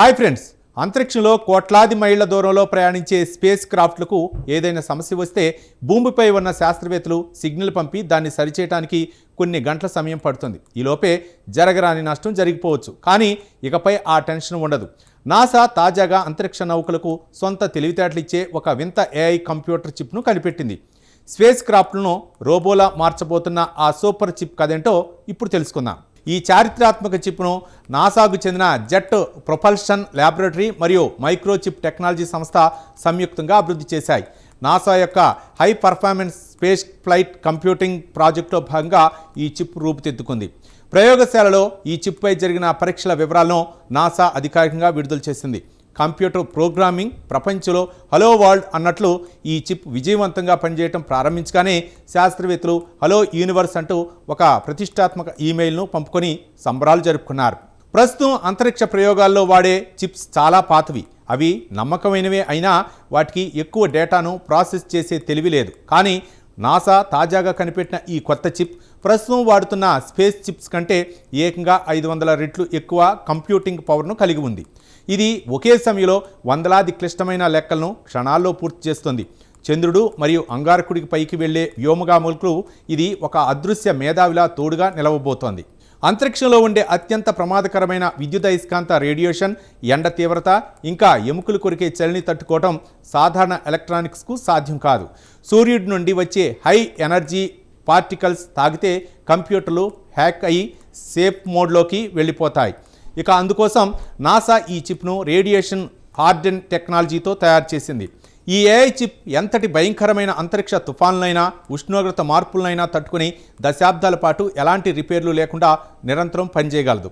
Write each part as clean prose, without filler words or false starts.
Hi friends, అంతరిక్షంలో కోట్లాది మైళ్ళ దూరంలో ప్రయాణించే స్పేస్ క్రాఫ్ట్లకు ఏదైనా సమస్య వస్తే భూమిపై ఉన్న శాస్త్రవేత్తలు సిగ్నల్ పంపి దాన్ని సరిచేయడానికి కొన్ని గంటల సమయం పడుతుంది. ఈలోపే జరగరాని నష్టం జరిగిపోవచ్చు. కానీ ఇకపై ఆ టెన్షన్ ఉండదు. నాసా తాజాగా అంతరిక్ష నౌకలకు సొంత తెలివితేటలు ఇచ్చే ఒక వింత ఏఐ కంప్యూటర్ చిప్ను కనిపెట్టింది. స్పేస్ క్రాఫ్ట్లను రోబోలా మార్చబోతున్న ఆ సూపర్ చిప్ కదేంటో ఇప్పుడు తెలుసుకుందాం. ఈ చారిత్రాత్మక చిప్ను నాసాకు చెందిన జెట్ ప్రొపల్షన్ ల్యాబొరేటరీ మరియు మైక్రోచిప్ టెక్నాలజీ సంస్థ సంయుక్తంగా అభివృద్ధి చేశాయి. నాసా యొక్క high performance space flight computing ప్రాజెక్టులో భాగంగా ఈ చిప్ రూపుదిద్దుకుంది. ప్రయోగశాలలో ఈ చిప్పై జరిగిన పరీక్షల వివరాలను నాసా అధికారికంగా విడుదల చేసింది. కంప్యూటర్ ప్రోగ్రామింగ్ ప్రపంచంలో హలో వరల్డ్ అన్నట్లు ఈ చిప్ విజయవంతంగా పనిచేయడం ప్రారంభించగానే శాస్త్రవేత్తలు హలో యూనివర్స్ అంటూ ఒక ప్రతిష్టాత్మక ఈమెయిల్ను పంపుకొని సంబరాలు జరుపుకున్నారు. ప్రస్తుతం అంతరిక్ష ప్రయోగాల్లో వాడే చిప్స్ చాలా పాతవి. అవి నమ్మకమైనవే అయినా వాటికి ఎక్కువ డేటాను ప్రాసెస్ చేసే తెలివి లేదు. కానీ నాసా తాజాగా కనిపెట్టిన ఈ కొత్త చిప్ ప్రస్తుతం వాడుతున్న స్పేస్ చిప్స్ కంటే ఏకంగా 500 రెట్లు ఎక్కువ కంప్యూటింగ్ పవర్ను కలిగి ఉంది. ఇది ఒకే సమయంలో వందలాది క్లిష్టమైన లెక్కలను క్షణాల్లో పూర్తి చేస్తుంది. చంద్రుడు మరియు అంగారకుడికి పైకి వెళ్లే వ్యోమగాములకు ఇది ఒక అదృశ్య మేధావిలా తోడుగా నిలవబోతోంది. అంతరిక్షంలో ఉండే అత్యంత ప్రమాదకరమైన విద్యుదయస్కాంత రేడియేషన్, ఎండ తీవ్రత, ఇంకా ఎముకలు కొరికే చలిని తట్టుకోవడం సాధారణ ఎలక్ట్రానిక్స్కు సాధ్యం కాదు. సూర్యుడి నుండి వచ్చే హై ఎనర్జీ పార్టికల్స్ తాగితే కంప్యూటర్లు హ్యాక్ అయ్యి సేఫ్ మోడ్లోకి వెళ్ళిపోతాయి. ఇక అందుకోసం నాసా ఈ చిప్ను రేడియేషన్ హార్డెన్ టెక్నాలజీతో తయారు చేసింది. ఈ ఏఐ చిప్ ఎంతటి భయంకరమైన అంతరిక్ష తుఫాన్లైనా ఉష్ణోగ్రత మార్పులనైనా తట్టుకుని దశాబ్దాల పాటు ఎలాంటి రిపేర్లు లేకుండా నిరంతరం పనిచేయగలదు.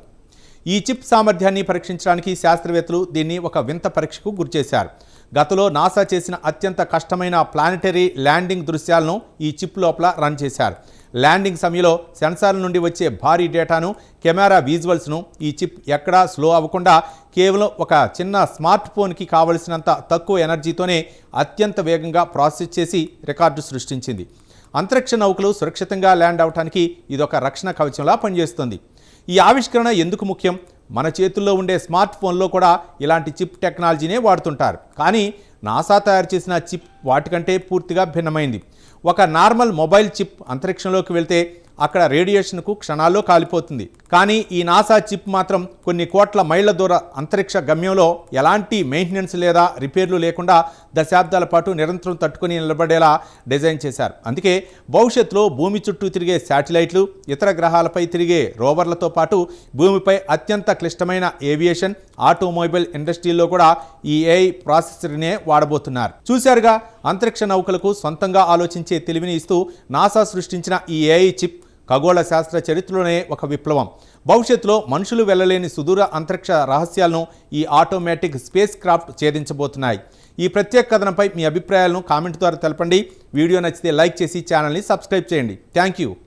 ఈ చిప్ సామర్థ్యాన్ని పరీక్షించడానికి శాస్త్రవేత్తలు దీన్ని ఒక వింత పరీక్షకు గురిచేశారు. గతంలో నాసా చేసిన అత్యంత కష్టమైన ప్లానెటరీ ల్యాండింగ్ దృశ్యాలను ఈ చిప్ లోపల రన్ చేశారు. ల్యాండింగ్ సమయంలో సెన్సార్ల నుండి వచ్చే భారీ డేటాను, కెమెరా విజువల్స్ను ఈ చిప్ ఎక్కడా స్లో అవ్వకుండా కేవలం ఒక చిన్న స్మార్ట్ ఫోన్కి కావలసినంత తక్కువ ఎనర్జీతోనే అత్యంత వేగంగా ప్రాసెస్ చేసి రికార్డు సృష్టించింది. అంతరిక్ష నౌకలు సురక్షితంగా ల్యాండ్ అవడానికి ఇదొక రక్షణ కవచంలా పనిచేస్తుంది. ఈ ఆవిష్కరణ ఎందుకు ముఖ్యం? మన చేతుల్లో ఉండే స్మార్ట్ ఫోన్లో కూడా ఇలాంటి చిప్ టెక్నాలజీనే వాడుతుంటారు. కానీ నాసా తయారు చేసిన చిప్ వాటికంటే పూర్తిగా భిన్నమైంది. ఒక నార్మల్ మొబైల్ చిప్ అంతరిక్షంలోకి వెళ్తే అక్కడ రేడియేషన్కు క్షణాల్లో కాలిపోతుంది. కానీ ఈ నాసా చిప్ మాత్రం కొన్ని కోట్ల మైళ్ళ దూర అంతరిక్ష గమ్యంలో ఎలాంటి మెయింటెనెన్స్ లేదా రిపేర్లు లేకుండా దశాబ్దాల పాటు నిరంతరం తట్టుకుని నిలబడేలా డిజైన్ చేశారు. అందుకే భవిష్యత్తులో భూమి చుట్టూ తిరిగే శాటిలైట్లు, ఇతర గ్రహాలపై తిరిగే రోవర్లతో పాటు భూమిపై అత్యంత క్లిష్టమైన ఏవియేషన్, ఆటోమొబైల్ ఇండస్ట్రీల్లో కూడా ఈ ఏఐ ప్రాసెసర్నే వాడబోతున్నారు. చూశారుగా, అంతరిక్ష నౌకలకు సొంతంగా ఆలోచించే తెలివిని ఇస్తూ నాసా సృష్టించిన ఈ ఏఐ చిప్ ఖగోళ శాస్త్ర చరిత్రలోనే ఒక విప్లవం. భవిష్యత్తులో మనుషులు వెళ్ళలేని సుదూర అంతరిక్ష రహస్యాలను ఈ ఆటోమేటిక్ స్పేస్ క్రాఫ్ట్ ఛేదించబోతున్నాయి. ఈ ప్రత్యేక కథనంపై మీ అభిప్రాయాలను కామెంట్ ద్వారా తెలపండి. వీడియో నచ్చితే లైక్ చేసి ఛానల్ని సబ్స్క్రైబ్ చేయండి. Thank you.